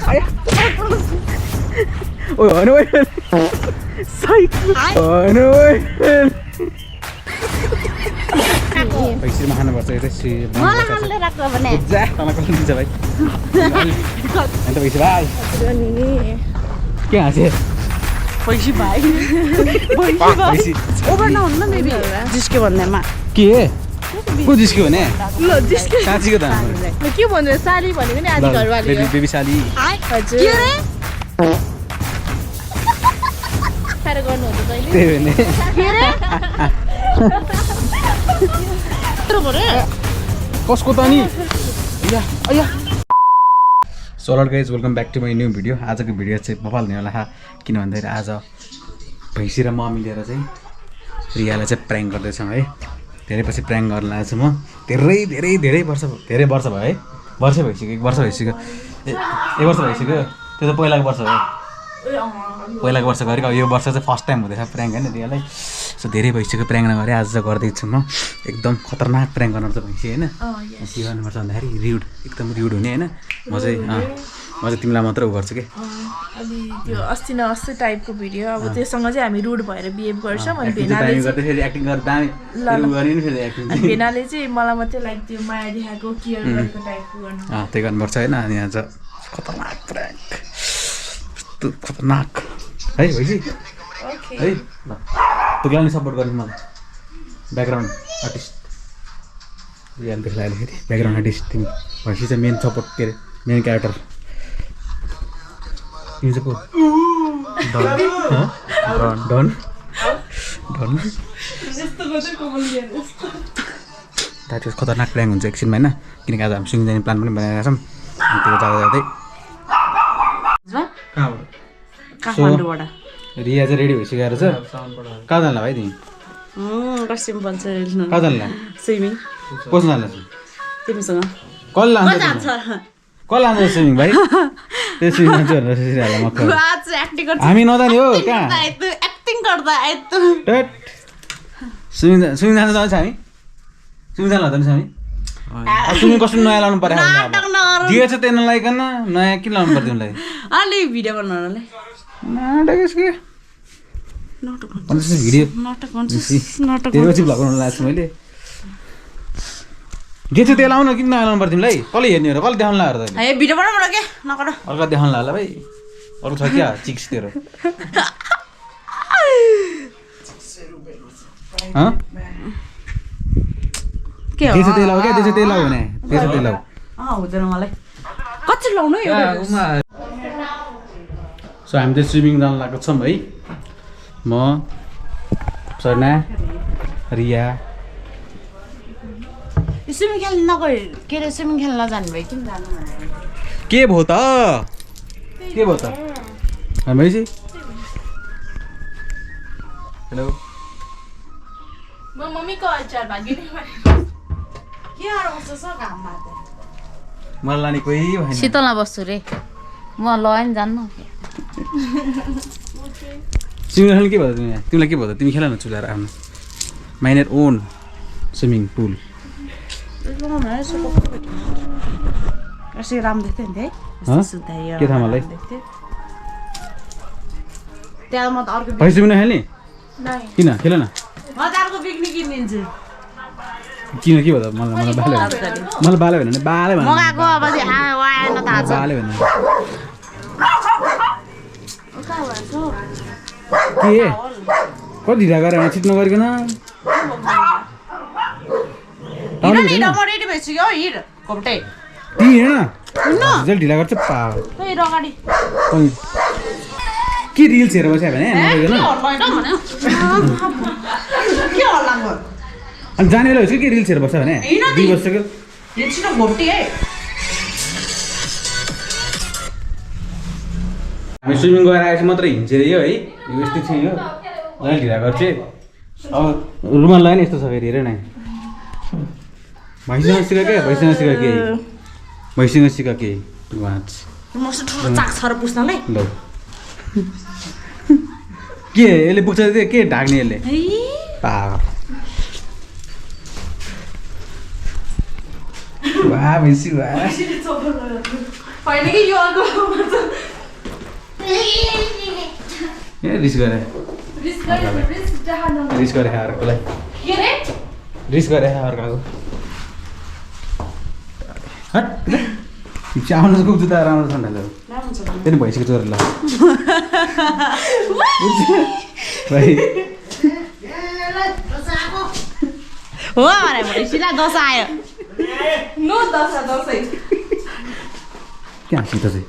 ओए होइन ओए साइकल होइन ओए पैसामा खानुपर्छ यो चाहिँ जा तँलाई कसले दिन्छ भाइ अन्त पैसा भाइ के हाँस्यो पैसा भाइ ओभर नहुन्न मेबी जिस्क्यो भन्दैमा के को जिस्क्यो भने ल जिस्क्यो साँच्चीको त के भन्नु साली भनेको नि आदि घरवाली हो बेबी साली हजुर के रे सारो गर्नु हुन्छ कहिले त्यही भने के रे तर भरे कसको त नि या अया so alright guys welcome back to my new video आजको भिडियो चाहिँ बफाल्ने होला किन भन्दाखेरि आज भैँसी र म मिलेर चाहिँ रियालाई चाहिँ प्र्याङ्क गर्दैछौँ है धेरै पछि प्र्याङ्क गर्न लागेको छु म धेरै वर्ष भयो है वर्षै भइसक्यो एक वर्ष भइसक्यो एक वर्ष भइसक्यो त्यो त पहिलाको वर्ष हो पहिलाको वर्ष गरेको यो वर्ष चाहिँ फर्स्ट टाइम हुँदैछ प्र्याङ्क होइन रियालाई सो धेरै भइसक्यो प्र्याङ्क नगरे आज चाहिँ गर्दैछु म एकदम खतरनाक प्र्याङ्क गर्नुपर्छ भइसक्यो होइन के गर्नुपर्छ भन्दाखेरि रिउड एकदम रिउड हुने होइन म चाहिँ तिमीलाई मात्र उ गर्छु कि अलि त्यो अस्ति न अस्ति टाइपको भिडियो अब त्योसँग चाहिँ हामी रुड भएर बिहेभ गर्छौँ अनि भेनाले चाहिँ मलाई मात्रै लाइक त्यो माया देखाएको केयर गरेको टाइपको गर्नु त्यही गर्नुपर्छ होइन अनि आज खतरनाक प्र्याङ्क कस्तो खतरनाक है भइसक्यो है ल तुलाई नि सपोर्ट गर्नु मलाई ब्याकग्राउन्ड आर्टिस्ट रियाल देख्दा अलिकति ब्याकग्राउन्ड आर्टिस्ट तिमी भइसक्यो चाहिँ मेन सपोर्ट के अरे मेन क्यारेक्टर तिमी चाहिँ को डन द्याट खतरनाक प्लान हुन्छ एकछिनमा होइन किनकि आज हामी सुइङ जाने प्लान पनि बनाइरहेको छौँ अनि त्यो जाँदै काठमाडौँबाट रिया चाहिँ रेडी भइसकेको रहेछ कहाँ जान्ला भाइ तिमी सिम्पल छ कहाँ जान्ला स्विमिङ कसो जान्ला तिमीसँग कसले लान्छ कसले लान्छ स्विमिङ भाइ त्यो स्विमिङ लान्छ भनेर हामी नजाने हो कहाँ स्विमिङ जानु जान्छ हामी स्विमिङ जानु जान्छ हामी स्विमिङ कस्तो नयाँ लाउनु पर्यो दिए छ त्यही नलाइकन नयाँ किन लाउनु पर्यो तिमीलाई अलि भिडियो बनाउनलाई नाटक यसको भिडियो त्यसपछि भ्लग बनाउनु लाग्छु मैले जे चाहिँ त्यो लाउनु किन नलाउनु पर्छ तिमीलाई कसले हेर्ने हो कसले देखाउनु लाग्यो त भिडियो बनाउनु के नगर अर्को देखाउनु लाग्ला भाइ अरू छ क्या चिक्स तेरो के हो त्यही लाउ क्या त्यही लाउ भने त्यही लाउ हुँदैन मलाई कति लाउनु सो हामी चाहिँ स्विमिङ जान लागेको छौँ है म सर्ना रिया स्विमिङ खेल्न नगए के अरे स्विमिङ खेल्न नजानु भयो किन जानु के भयो त हामी चाहिँ हेलो म मम्मीको अचार भागिने के आउँछ स घाममा त मलाई लाने कोही भएन शीतलमा बस्छु रे म लगाएँ नि जान्नु स्विमिङ खेल्नु के भयो तिमीलाई के भयो तिमी खेल न चुलाएर आफ्नो माइनर ओन स्विमिङ पुल राम्रो देख्थ्यो नि के थाहा मलाई त्यहाँ म त अर्को भाइ स्विमिङ नखेल्ने किन खेल न म त अर्को पिकनिक किनिदिन्छु किन के भयो त मलाई बाले भने बाले भने मगाएको अब आएन थाहा छ बाले भने के कति ढिला गरेर छिट्नु गरिकन रेडी भइसक्यो हिँड घोप्टे ती हेर्न ढिला गर्छ अगाडि के रिल्स हेरेर बस्यो भने अनि जाने बेला भइसक्यो के रिल्स हेरेर बस्यो भने 2 बजिसक्यो हामी स्विमिङ गएर आएपछि मात्रै हिँड्छ अरे यो है यो यस्तै छ यो जहिले ढिला गर्छ अब रुमाल लगायो नि यस्तो छ फेरि हेर न भैँसँग सिका के भैँसँग सिका के ल के यसले पुग्छ के ढाक्ने यसले वाह भैँसी वाह होइन कि यो अर्को ए रिस गरे रिस देखाउनु रिस गरे अर्कोलाई के रे रिस गरे अर्काको हट चाउनु को जुत्ता राम्रो छन् दाजु त्यही भइसक्यो चोरला भाइ हो भने भैँसीलाई दस आयो नो दसैँ के हाँसी त चाहिँ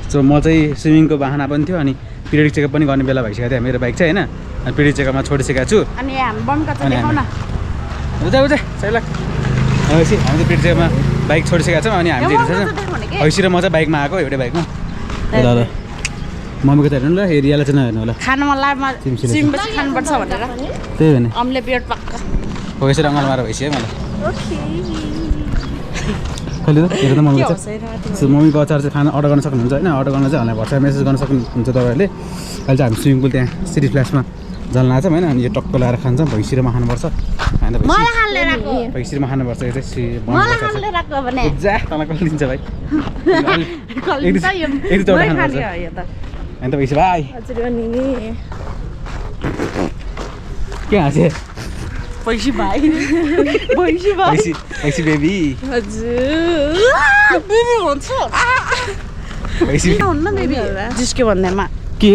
सो म चाहिँ स्विमिङको बाहना पनि थियो अनि पिरियड चेकअप पनि गर्ने बेला भइसकेको थियो मेरो बाइक चाहिँ होइन अनि पिरियड चेकअपमा छोडिसकेको छु अनि हामी बमका चाहिँ देखाउन उजा सैला भनेपछि हामी चाहिँ पिरियड चेकअपमा बाइक छोडिसकेका छौँ अनि हामी चाहिँ हैसी र म चाहिँ बाइकमा आएको एउटै बाइकमा ल मम्मीको त हेर्नु ल एरियालाई चाहिँ नहेर्नु होला खानु मन लाग्यो सिमपछि खानुपर्छ भनेर त्यही भने अम्ले बियड पक्का हो यसरी अङ्गाल मार भइसक्यो मलाई कहिले त हेर त मम्मी चाहिँ मम्मीको अचार चाहिँ खाना अर्डर गर्न सक्नुहुन्छ होइन अर्डर गर्न चाहिँ हामीलाई भर्खर मेसेज गर्न सक्नुहुन्छ तपाईँहरूले अहिले चाहिँ हामी स्विमिङ पुल त्यहाँ सिटी फ्ल्यासमा जल्न आएको छौँ होइन अनि यो टक्क लगाएर खान्छौँ भैँसीमा खानुपर्छ होइन भैँसीमा खानुपर्छ यो चाहिँ जा तँलाई कसले दिन्छ भाइ होइन त भैँसी भाइ के हाँसे भैँसी भाइ भैँसी बेबी भैँसी हुन्न बेबी जिस्क्यो भन्दैमा के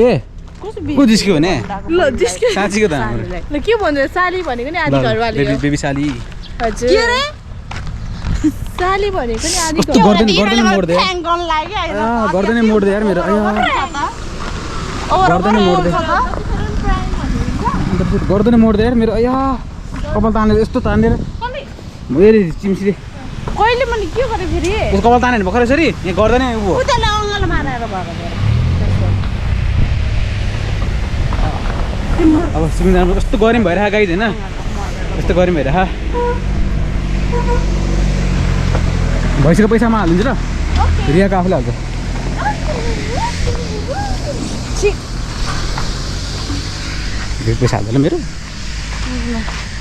को जिस्क्यो भने ल जिस्क्यो साँच्चीको त हाम्रो ल के भन्छ साली भनेको नि आधी घरवाली हो बेबी साली हजुर के रे साली भनेको नि आधी गर्दैन मोड्दै गर्दैन मोड्दै यार मेरो गर्दैन मोड्दै यार मेरो अया कपाल तानेर यस्तो तानेर ए चिम्सीले कहिले मैले के गरेँ फेरि उसको कपाल तानेर भर्खर यसरी यहाँ गर्दैन ऊ उताले अङ्गल मारेर भएको अब स्विमिङ जानु कस्तो गरम भइरहेको गाइज होइन यस्तो गरम भइरहेको भैँसीको पैसामा हालिदिन्छ र रियाको आफूले हाल्छ धेरै पैसा हाल्दैन मेरो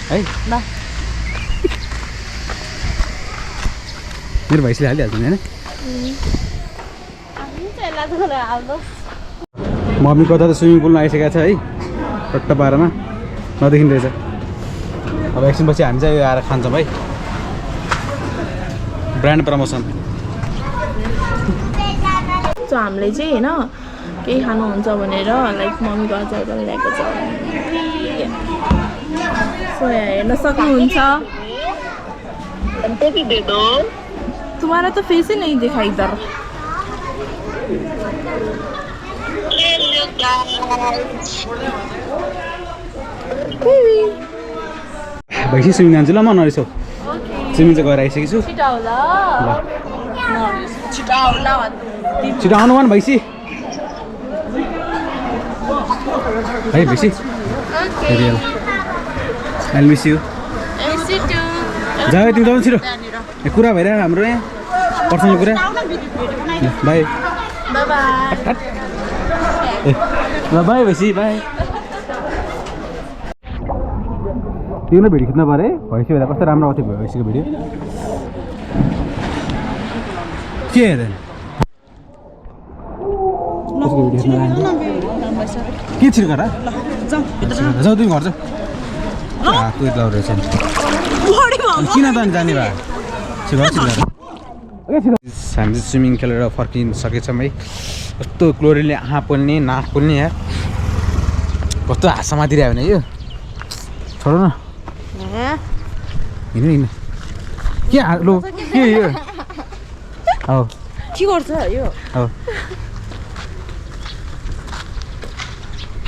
है मेरो भैँसीले हालिहाल्छ नि होइन मम्मी कता त स्विमिङ पुलमा आइसकेको छ है टट्ट पारामा नदेखिँदो रहेछ अब एकछिनपछि हामी चाहिँ आएर खान्छौँ है ब्रान्ड प्रमोसन सो हामीले चाहिँ होइन केही खानुहुन्छ भनेर लाइक मम्मीको अचार पनि ल्याएको छ सो यहाँ हेर्न सक्नुहुन्छ तुम्हारा तो फेस ही नहीं दिखा इधर भैँसी स्विमिङ जान्छु ल म नरिसौ स्विमिङ चाहिँ गएर आइसकेको छु छिटो आउनु भन भैँसी है भैँसी आई मिस यु जा तिमी जानु छिटो कुरा भइरहेको हाम्रो यहाँ पर्सनल कुरा बाई ल बाई भैँसी बाई त्यो नै भिडियो खिच्न पऱ्यो है भैँसी भन्दा कस्तो राम्रो आउँथ्यो भैँसीको भिडियो के हेर्दैन के छिटो गर जाऊ तिमी घर जाऊ रहेछ किन त जाने भए छिटो हामी स्विमिङ खेलेर फर्किसकेछौँ है कस्तो क्लोरिनले आँखा पोल्ने नाक पोल्ने यार कस्तो हाँसमा दिइरह्यो भने यो छोड न हिँड्नु हिँड्नु के लो के यो हो के गर्छ यो हो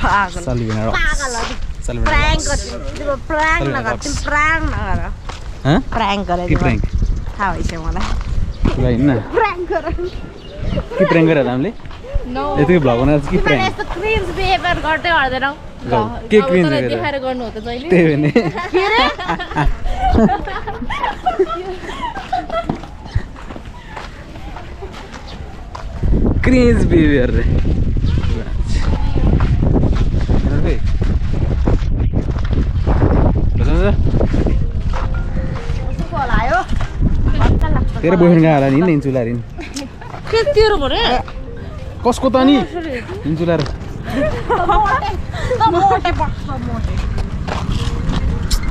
पागल सलिभिना प्राङ्क गर्छु प्राङ्क नगर तिमी प्राङ्क नगर प्राङ्क गरे के प्राङ्क थाहा भइसक्यो मलाई ल हिँड्न प्राङ्क गर के प्राङ्क गरेर हामीले यतिकै भ्लग बनाएर के प्राङ्क यस्तो क्रिन्ज बिहेभियर गर्दै गर्दैनौ के क्रिन्ज देखाएर गर्नु हो त जहिले त्यही भने के रे क्रिन्ज बिहेभियर रे तेरो बोयफ्रेन्ड कहाँ होला नि इन्चुलाएर नि के तेरो भरे कसको त नि इन्चुलाएर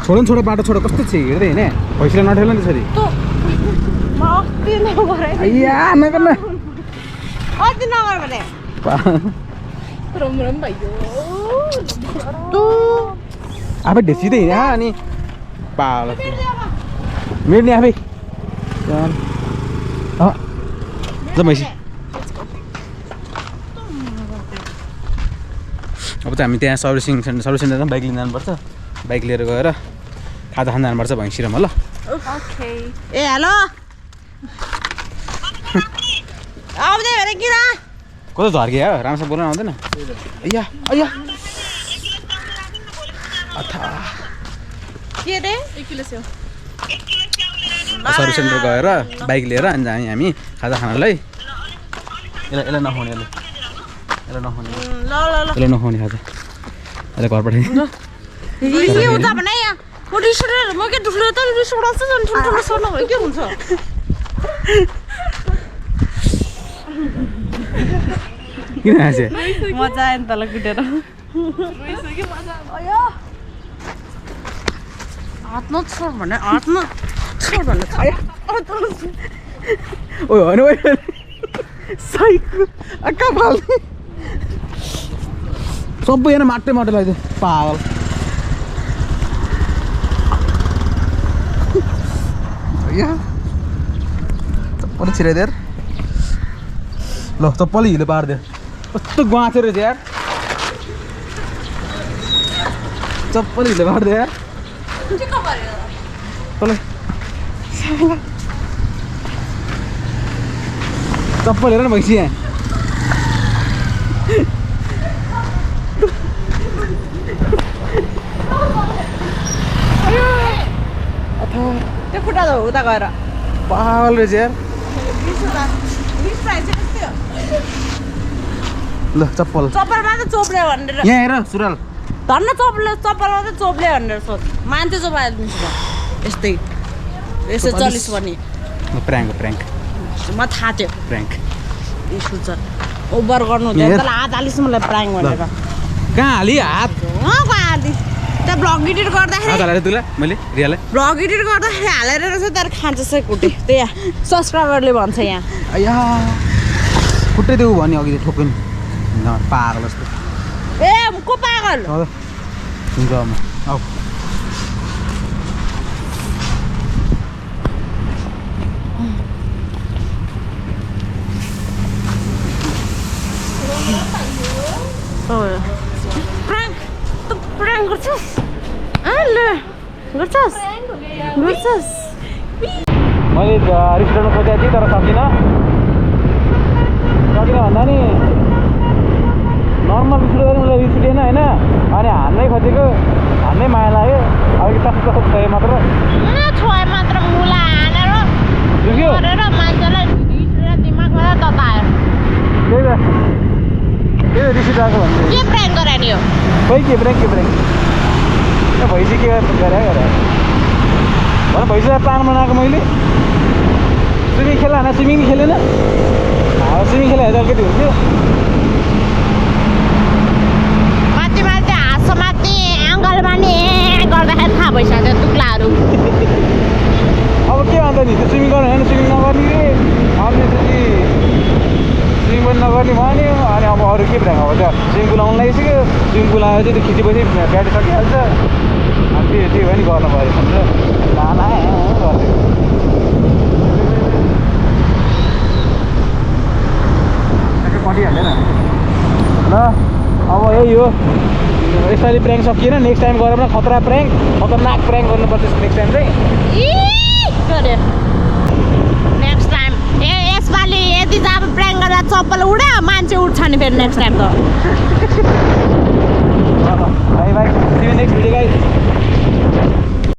छोड न छोड बाटो छोड कस्तो छ हेर्दै होइन भैँसीलाई नठेल नि त्यसरी अय्या नगर न अति नगर भने रम भयो आफै ढेसिँदै हिँड अनि पाल मेट्ने आफै ल भैँसी अब चाहिँ हामी त्यहाँ सर्भिस सेन्टरमा बाइक लिन जानुपर्छ बाइक लिएर गएर खाजा खान जानुपर्छ भैँसी र म ल ओके ए हेलो आउँदै हेरे किन कस्तो झर्कियो हो राम्रोसँग बोल्न आउँदैन अय्या अय्या अथा के रे 1 किलो स्याउ सर्भिस सेन्टर गएर बाइक लिएर अनि जाने हामी खाजा खानलाई यसलाई नखाउने यसलाई नखाउने ल ल ल यसलाई नखाउने खाजा यसलाई घर पठाइदिनु रिस हुन्छ भने यहाँ म रिस उठेर म के ठुलो त रिस उठाउँछ झन् ठुल्ठुलो सर्नु भयो के हुन्छ किन हाँस्यो मजा आयो नि तल कुटेर हात नछोड भने हात नछोड भने ओ होइन साइको कहाँ फाल्ने सबै यहाँ माटै माटो लगाइदियो पागल चप्पल छिराइदियो ल चप्पल हिलो पारिदियो कस्तो गुवाँथ्यो रहेछ यार चप्पल हिलो पारिदियो यार तल चप्पल हेर न भैँसी यहाँ त्यो खुट्टा त उता गएर पागल रहेछ यार ल चप्पल चप्पलमा त चोप्ले भनेर यहाँ हेर सुराल धन्न चप्पलमा त चोप्ले भनेर सोध मान्छे चोपाइदिन्छु म यस्तै यसो चलिस भने प्र्याङ्क म थाहा थियो प्र्याङ्क यसो छ ओभर गर्नु हुँदैन यहाँ तर हात हालिस् मलाई प्राङ भनेर कहाँ हाली हात हाली त्यहाँ भ्लग एडिट हात गर्दाखेरि हालेर तुला मैले रियालाई भ्लग एडिट गर्दाखेरि हालेर रहेछ तर खान्छ चाहिँ कुटे त्यही यहाँ सब्सक्राइबरले भन्छ यहाँ अया खुट्टै देऊ भन्यो अघि ठोक्यो नि पागल जस्तो ए को पागल हुन्छ आऊ प्राङ्क त प्राङ्क गर्छस् ल गर्छस् मैले रिस उठाउनु खोजेको थिएँ तर सकिनँ भन्दा नि नर्मल रिस उठाउँदा मलाई रिस उठेन होइन अनि हान्नै खोजेको हान्नै माया लाग्यो अब कस्तो छोयो मात्र छोए मात्र मुला हानेर दुख्यो गरेर मान्छेलाई दिमागमा ततायो त्यही त रिस उठाएको भन्छु के प्राङ्क गराउने हो खोइ के ब्रेक भैँसी के गरे भन भैँसीलाई प्लान बनाएको मैले स्विमिङ खेला होइन स्विमिङ खेलेन स्विमिङ खेला हेर्दा अलिकति हुन्थ्यो माथि हात समात्ने आङ्गल मार्ने गर्दाखेरि थाहा भइसक्यो टुक्लाहरू अब के अन्त नि त्यो स्विमिङ गर्नु होइन स्विमिङ नगर्ने रे अनि त्यसपछि स्विमिङ पनि नगर्ने भन्यो अनि अब अरू के भ्याएको अब त्यो स्विमिङ पुल आउनु लागिसक्यो स्विमिङ पुल आयो चाहिँ त्यो खिचेपछि ब्याट सकिहाल्छ अनि त्यो पनि गर्नु पऱ्यो हुन्छ नाना गर्थ्यो कटिहाल्दैन ल अब यही हो यसपालि प्र्याङ्क सकिएन नेक्स्ट टाइम गरौँ न खतरा प्र्याङ्क खतरनाक प्र्याङ्क गर्नुपर्छ नेक्स्ट टाइम चाहिँ नेक्स्ट टाइम यसपालि यदि जब प्र्याङ्क गर्दा चप्पल उड्यो मान्छे उठ्छ नि फेरि नेक्स्ट टाइम त bye bye see you next video guys